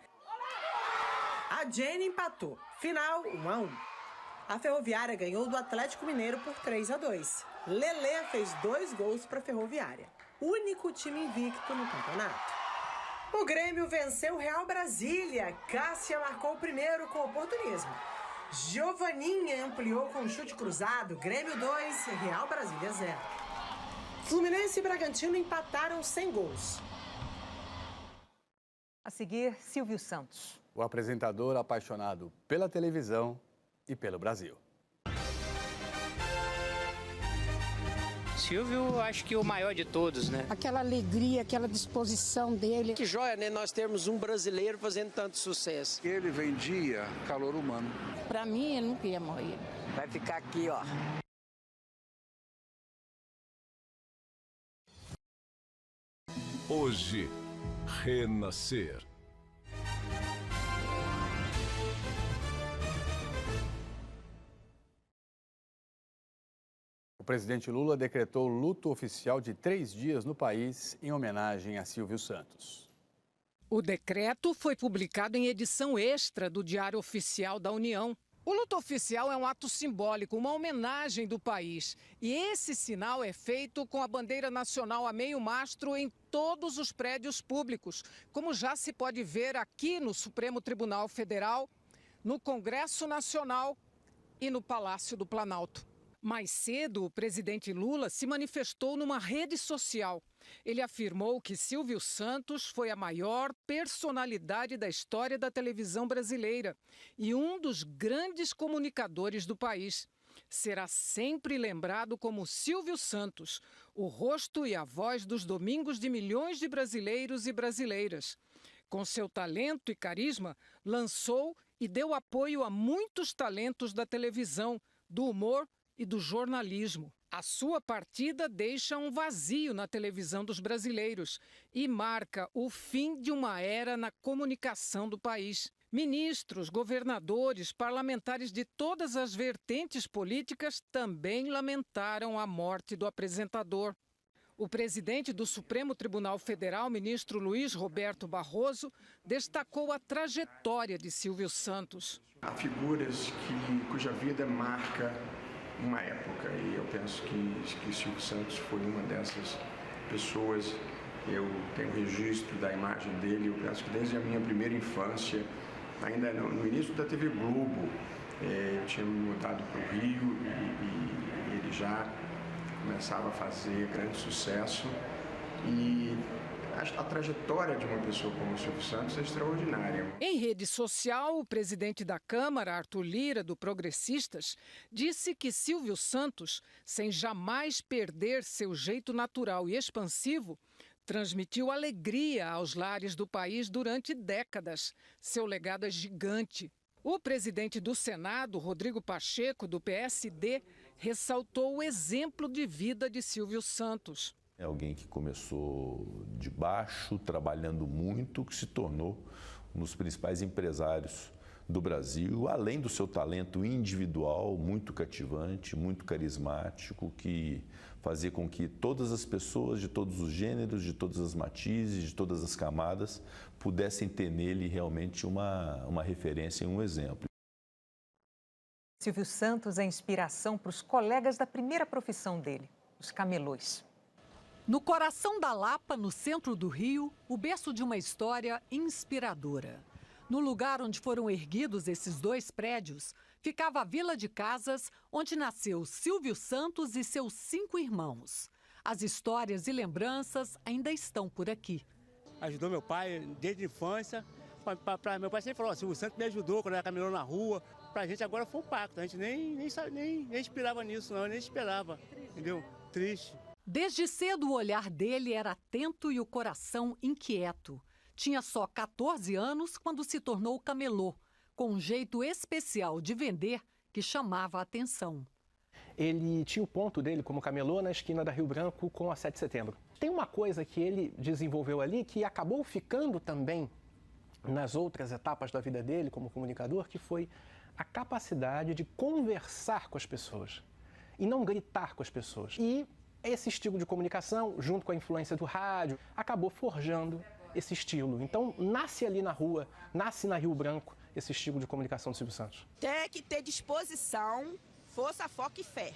A Jenny empatou. Final 1-1. A Ferroviária ganhou do Atlético Mineiro por 3-2. Lelê fez 2 gols para a Ferroviária. Único time invicto no campeonato. O Grêmio venceu o Real Brasília. Cássia marcou o primeiro com oportunismo. Giovaninha ampliou com um chute cruzado. Grêmio 2, Real Brasília 0. Fluminense e Bragantino empataram sem gols. A seguir, Silvio Santos. O apresentador apaixonado pela televisão e pelo Brasil. Silvio, acho que o maior de todos, né? Aquela alegria, aquela disposição dele. Que joia, né? Nós temos um brasileiro fazendo tanto sucesso. Ele vendia calor humano. Pra mim, ele nunca ia morrer. Vai ficar aqui, ó. Hoje, renascer. O presidente Lula decretou luto oficial de 3 dias no país em homenagem a Silvio Santos. O decreto foi publicado em edição extra do Diário Oficial da União. O luto oficial é um ato simbólico, uma homenagem do país. E esse sinal é feito com a bandeira nacional a meio mastro em todos os prédios públicos, como já se pode ver aqui no Supremo Tribunal Federal, no Congresso Nacional e no Palácio do Planalto. Mais cedo, o presidente Lula se manifestou numa rede social. Ele afirmou que Silvio Santos foi a maior personalidade da história da televisão brasileira e um dos grandes comunicadores do país. Será sempre lembrado como Silvio Santos, o rosto e a voz dos domingos de milhões de brasileiros e brasileiras. Com seu talento e carisma, lançou e deu apoio a muitos talentos da televisão, do humor e do jornalismo. A sua partida deixa um vazio na televisão dos brasileiros e marca o fim de uma era na comunicação do país. Ministros, governadores, parlamentares de todas as vertentes políticas também lamentaram a morte do apresentador. O presidente do Supremo Tribunal Federal, ministro Luiz Roberto Barroso, destacou a trajetória de Silvio Santos. Há figuras cuja vida marca uma época, e eu penso que Silvio Santos foi uma dessas pessoas. Eu tenho registro da imagem dele, eu penso que desde a minha primeira infância, ainda no início da TV Globo, eu tinha me mudado para o Rio e ele já começava a fazer grande sucesso, e a trajetória de uma pessoa como o Silvio Santos é extraordinária. Em rede social, o presidente da Câmara, Arthur Lira, do Progressistas, disse que Silvio Santos, sem jamais perder seu jeito natural e expansivo, transmitiu alegria aos lares do país durante décadas. Seu legado é gigante. O presidente do Senado, Rodrigo Pacheco, do PSD, ressaltou o exemplo de vida de Silvio Santos. É alguém que começou de baixo, trabalhando muito, que se tornou um dos principais empresários do Brasil, além do seu talento individual, muito cativante, muito carismático, que fazia com que todas as pessoas de todos os gêneros, de todas as matizes, de todas as camadas, pudessem ter nele realmente uma referência e um exemplo. Silvio Santos é inspiração para os colegas da primeira profissão dele, os camelôs. No coração da Lapa, no centro do Rio, o berço de uma história inspiradora. No lugar onde foram erguidos esses 2 prédios, ficava a Vila de Casas, onde nasceu Silvio Santos e seus 5 irmãos. As histórias e lembranças ainda estão por aqui. Ajudou meu pai desde a infância. Meu pai sempre falou, Silvio Santos me ajudou quando era camelô na rua. Pra gente agora foi um pacto, a gente nem esperava nisso, não, nem esperava, entendeu? Triste. Desde cedo o olhar dele era atento e o coração inquieto. Tinha só 14 anos quando se tornou camelô, com um jeito especial de vender que chamava a atenção. Ele tinha o ponto dele como camelô na esquina da Rio Branco com a 7 de setembro. Tem uma coisa que ele desenvolveu ali que acabou ficando também nas outras etapas da vida dele como comunicador, que foi a capacidade de conversar com as pessoas e não gritar com as pessoas. E esse estilo de comunicação, junto com a influência do rádio, acabou forjando esse estilo. Então, nasce ali na rua, nasce na Rio Branco, esse estilo de comunicação do Silvio Santos. Tem que ter disposição, força, foco e fé.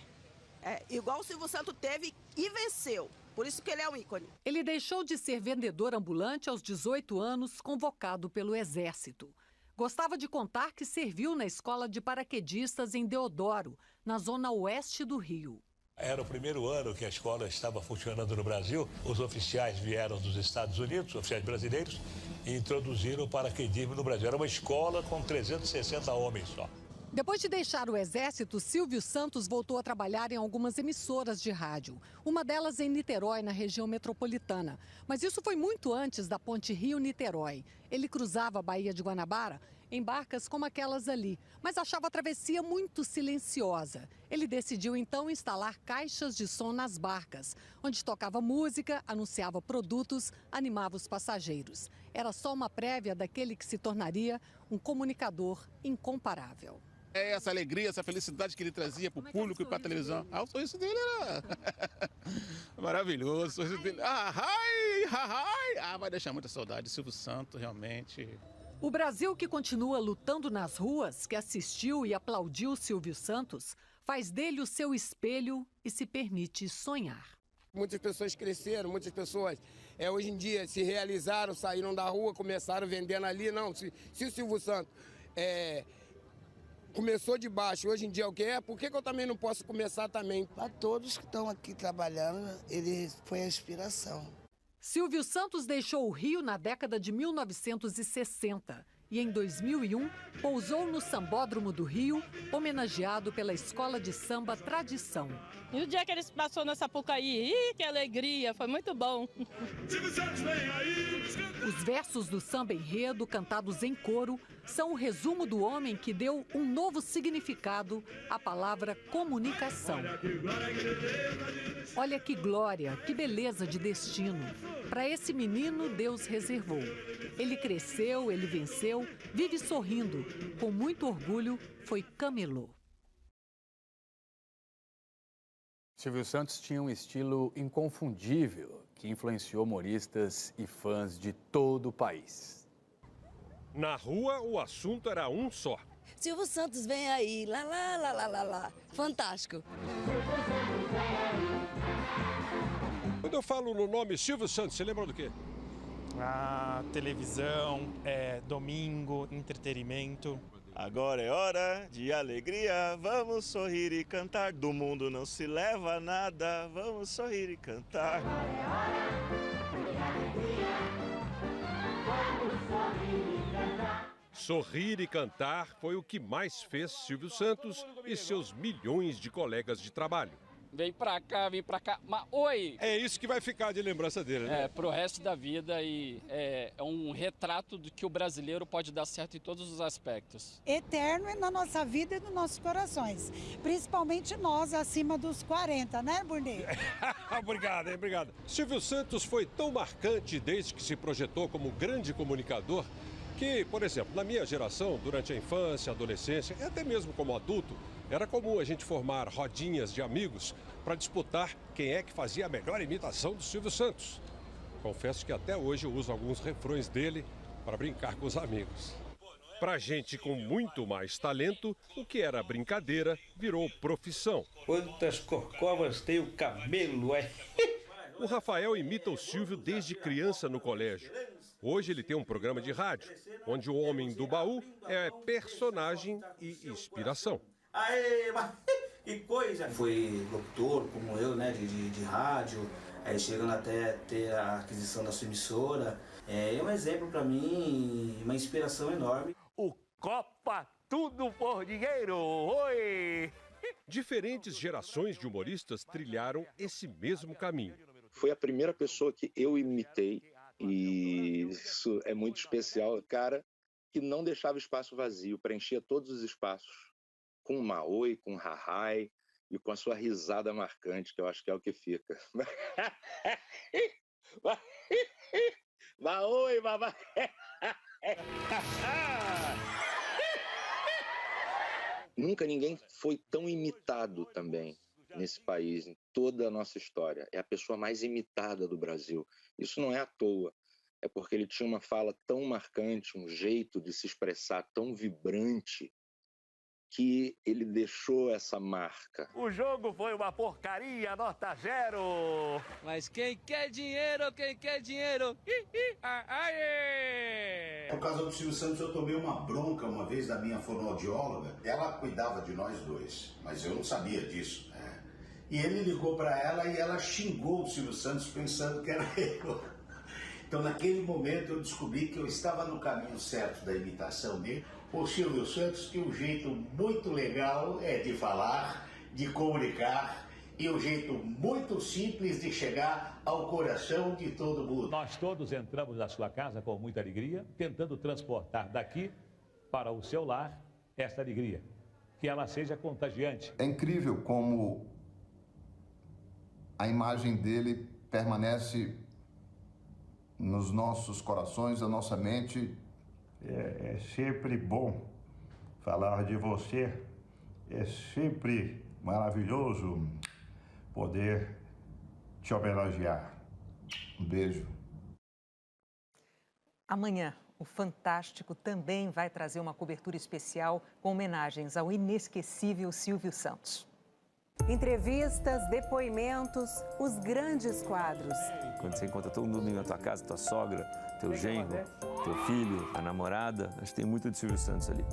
Igual o Silvio Santos teve e venceu. Por isso que ele é um ícone. Ele deixou de ser vendedor ambulante aos 18 anos, convocado pelo Exército. Gostava de contar que serviu na escola de paraquedistas em Deodoro, na zona oeste do Rio. Era o primeiro ano que a escola estava funcionando no Brasil. Os oficiais vieram dos Estados Unidos, oficiais brasileiros, e introduziram o paraquedismo no Brasil. Era uma escola com 360 homens só. Depois de deixar o Exército, Silvio Santos voltou a trabalhar em algumas emissoras de rádio. Uma delas em Niterói, na região metropolitana. Mas isso foi muito antes da ponte Rio-Niterói. Ele cruzava a Baía de Guanabara em barcas como aquelas ali, mas achava a travessia muito silenciosa. Ele decidiu então instalar caixas de som nas barcas, onde tocava música, anunciava produtos, animava os passageiros. Era só uma prévia daquele que se tornaria um comunicador incomparável. É essa alegria, essa felicidade que ele trazia para o público e para a televisão. O sorriso dele era maravilhoso. O sorriso dele... vai deixar muita saudade. Silvio Santos, realmente... O Brasil, que continua lutando nas ruas, que assistiu e aplaudiu Silvio Santos, faz dele o seu espelho e se permite sonhar. Muitas pessoas cresceram, muitas pessoas hoje em dia se realizaram, saíram da rua, começaram vendendo ali. Não, se o Silvio Santos começou de baixo, hoje em dia é o que é, por que eu também não posso começar também? Para todos que estão aqui trabalhando, ele foi a inspiração. Silvio Santos deixou o Rio na década de 1960 e, em 2001, pousou no Sambódromo do Rio, homenageado pela Escola de Samba Tradição. E o dia que ele passou na Sapucaí, que alegria, foi muito bom. Os versos do samba enredo, cantados em coro, são o resumo do homem que deu um novo significado à palavra comunicação. Olha que glória, que beleza de destino. Para esse menino, Deus reservou. Ele cresceu, ele venceu, vive sorrindo. Com muito orgulho, foi camelô. Silvio Santos tinha um estilo inconfundível que influenciou humoristas e fãs de todo o país. Na rua, o assunto era um só. Silvio Santos vem aí, lá, lá, lá, lá, lá, lá. Fantástico. Quando eu falo no nome Silvio Santos, você lembra do quê? Televisão, domingo, entretenimento. Agora é hora de alegria, vamos sorrir e cantar. Do mundo não se leva nada, vamos sorrir e cantar. Agora é hora de alegria, vamos sorrir e cantar. Sorrir e cantar foi o que mais fez Silvio Santos e seus milhões de colegas de trabalho. Vem pra cá, mas oi! É isso que vai ficar de lembrança dele, né? Pro resto da vida e é um retrato do que o brasileiro pode dar certo em todos os aspectos. Eterno é na nossa vida e nos nossos corações, principalmente nós acima dos 40, né, Burnet? Obrigado. Silvio Santos foi tão marcante desde que se projetou como grande comunicador que, por exemplo, na minha geração, durante a infância, adolescência e até mesmo como adulto, era comum a gente formar rodinhas de amigos para disputar quem é que fazia a melhor imitação do Silvio Santos. Confesso que até hoje eu uso alguns refrões dele para brincar com os amigos. Para gente com muito mais talento, o que era brincadeira virou profissão. Quantas corcovas tem o cabelo, é? O Rafael imita o Silvio desde criança no colégio. Hoje ele tem um programa de rádio, onde o homem do baú é personagem e inspiração. Aê, mas que coisa! Foi locutor, como eu, né, de rádio, chegando até ter a aquisição da sua emissora. É um exemplo para mim, uma inspiração enorme. O Copa Tudo por Dinheiro, oi! Diferentes gerações de humoristas trilharam esse mesmo caminho. Foi a primeira pessoa que eu imitei, e isso é muito especial, cara, que não deixava espaço vazio, preenchia todos os espaços. Com uma oi, com um ha-hai e com a sua risada marcante, que eu acho que é o que fica. Oi, babá. Nunca ninguém foi tão imitado também nesse país, em toda a nossa história. É a pessoa mais imitada do Brasil. Isso não é à toa. É porque ele tinha uma fala tão marcante, um jeito de se expressar tão vibrante, que ele deixou essa marca. O jogo foi uma porcaria, nota 0. Mas quem quer dinheiro, Por causa do Silvio Santos, eu tomei uma bronca uma vez da minha fonoaudióloga. Ela cuidava de nós dois, mas eu não sabia disso, né? E ele ligou para ela e ela xingou o Silvio Santos pensando que era eu. Então, naquele momento, eu descobri que eu estava no caminho certo da imitação dele. O Silvio Santos tem um jeito muito legal de falar, de comunicar e um jeito muito simples de chegar ao coração de todo mundo. Nós todos entramos na sua casa com muita alegria, tentando transportar daqui para o seu lar esta alegria, que ela seja contagiante. É incrível como a imagem dele permanece nos nossos corações, na nossa mente. É sempre bom falar de você, é sempre maravilhoso poder te homenagear. Um beijo. Amanhã, o Fantástico também vai trazer uma cobertura especial com homenagens ao inesquecível Silvio Santos. Entrevistas, depoimentos, os grandes quadros. Quando você encontra todo mundo na tua casa, tua sogra, teu genro, teu filho, a namorada, acho que tem muito de Silvio Santos ali.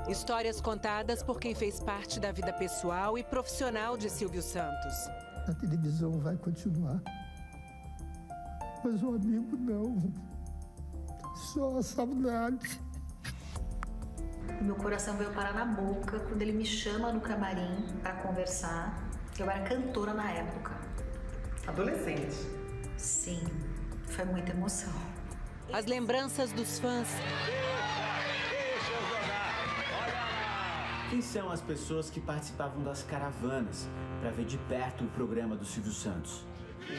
Histórias contadas por quem fez parte da vida pessoal e profissional de Silvio Santos. A televisão vai continuar, mas o amigo não. Só a saudade. Meu coração veio parar na boca quando ele me chama no camarim para conversar. Eu era cantora na época. Adolescente. Sim, foi muita emoção. As lembranças dos fãs. Deixa eu jogar. Olha lá. Quem são as pessoas que participavam das caravanas para ver de perto o programa do Silvio Santos?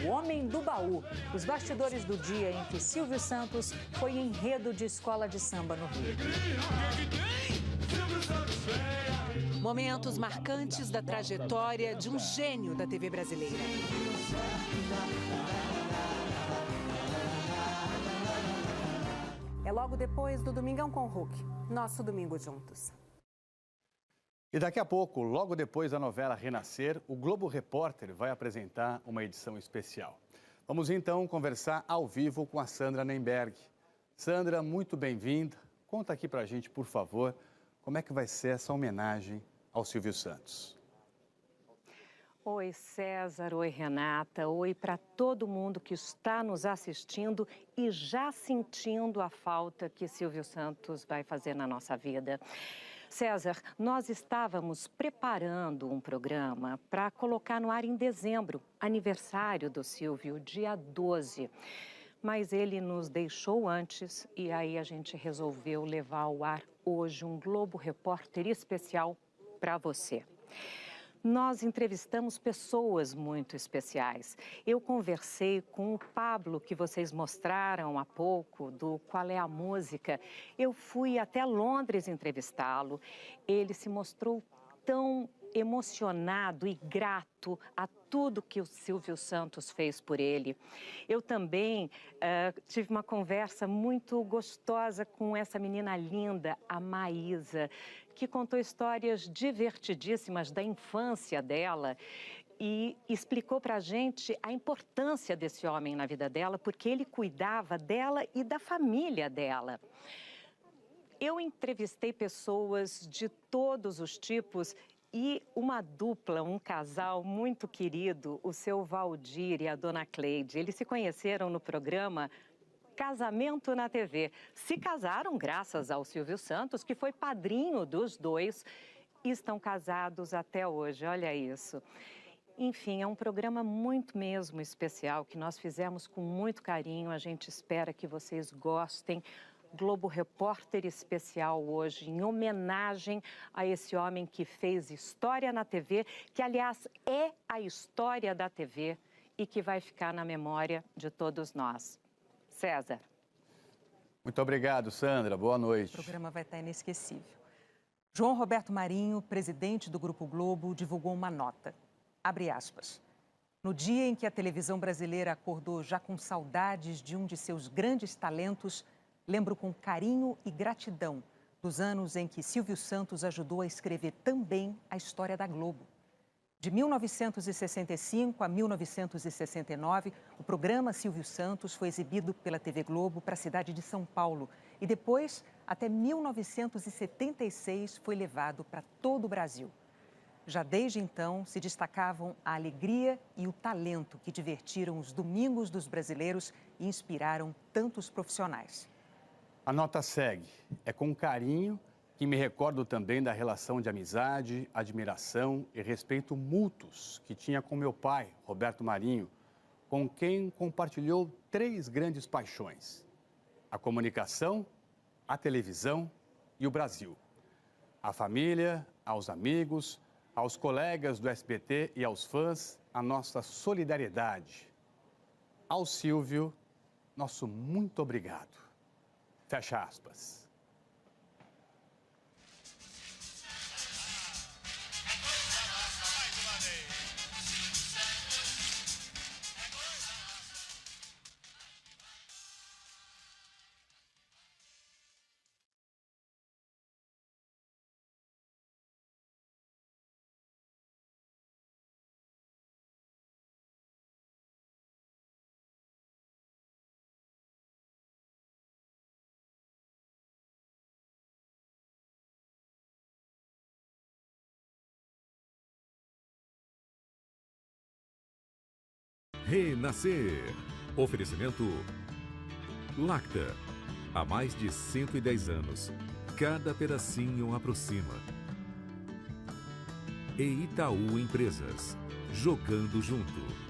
O Homem do Baú, os bastidores do dia em que Silvio Santos foi enredo de escola de samba no Rio. Momentos marcantes da trajetória de um gênio da TV brasileira. É logo depois do Domingão com o Hulk, nosso domingo juntos. E daqui a pouco, logo depois da novela Renascer, o Globo Repórter vai apresentar uma edição especial. Vamos então conversar ao vivo com a Sandra Nemberg. Sandra, muito bem-vinda. Conta aqui pra gente, por favor, como é que vai ser essa homenagem ao Silvio Santos. Oi, César. Oi, Renata. Oi para todo mundo que está nos assistindo e já sentindo a falta que Silvio Santos vai fazer na nossa vida. César, nós estávamos preparando um programa para colocar no ar em dezembro, aniversário do Silvio, dia 12. Mas ele nos deixou antes e aí a gente resolveu levar ao ar hoje um Globo Repórter especial para você. Nós entrevistamos pessoas muito especiais. Eu conversei com o Pablo, que vocês mostraram há pouco, do Qual é a Música. Eu fui até Londres entrevistá-lo. Ele se mostrou tão emocionado e grato a tudo que o Silvio Santos fez por ele. Eu também tive uma conversa muito gostosa com essa menina linda, a Maísa, que contou histórias divertidíssimas da infância dela e explicou para a gente a importância desse homem na vida dela, porque ele cuidava dela e da família dela. Eu entrevistei pessoas de todos os tipos e uma dupla, um casal muito querido, o seu Valdir e a dona Cleide. Eles se conheceram no programa Casamento na TV. Se casaram graças ao Silvio Santos, que foi padrinho dos dois, e estão casados até hoje. Olha isso. Enfim, é um programa muito mesmo especial, que nós fizemos com muito carinho. A gente espera que vocês gostem. Globo Repórter especial hoje, em homenagem a esse homem que fez história na TV, que, aliás, é a história da TV e que vai ficar na memória de todos nós. César. Muito obrigado, Sandra. Boa noite. O programa vai estar inesquecível. João Roberto Marinho, presidente do Grupo Globo, divulgou uma nota. Abre aspas. No dia em que a televisão brasileira acordou já com saudades de um de seus grandes talentos, lembro com carinho e gratidão dos anos em que Silvio Santos ajudou a escrever também a história da Globo. De 1965 a 1969, o programa Silvio Santos foi exibido pela TV Globo para a cidade de São Paulo e depois, até 1976, foi levado para todo o Brasil. Já desde então, se destacavam a alegria e o talento que divertiram os domingos dos brasileiros e inspiraram tantos profissionais. A nota segue. É com carinho que me recordo também da relação de amizade, admiração e respeito mútuos que tinha com meu pai, Roberto Marinho, com quem compartilhou 3 grandes paixões: a comunicação, a televisão e o Brasil. À família, aos amigos, aos colegas do SBT e aos fãs, a nossa solidariedade. Ao Silvio, nosso muito obrigado. Fecha aspas. Renascer. Oferecimento Lacta. Há mais de 110 anos, cada pedacinho aproxima. E Itaú Empresas. Jogando junto.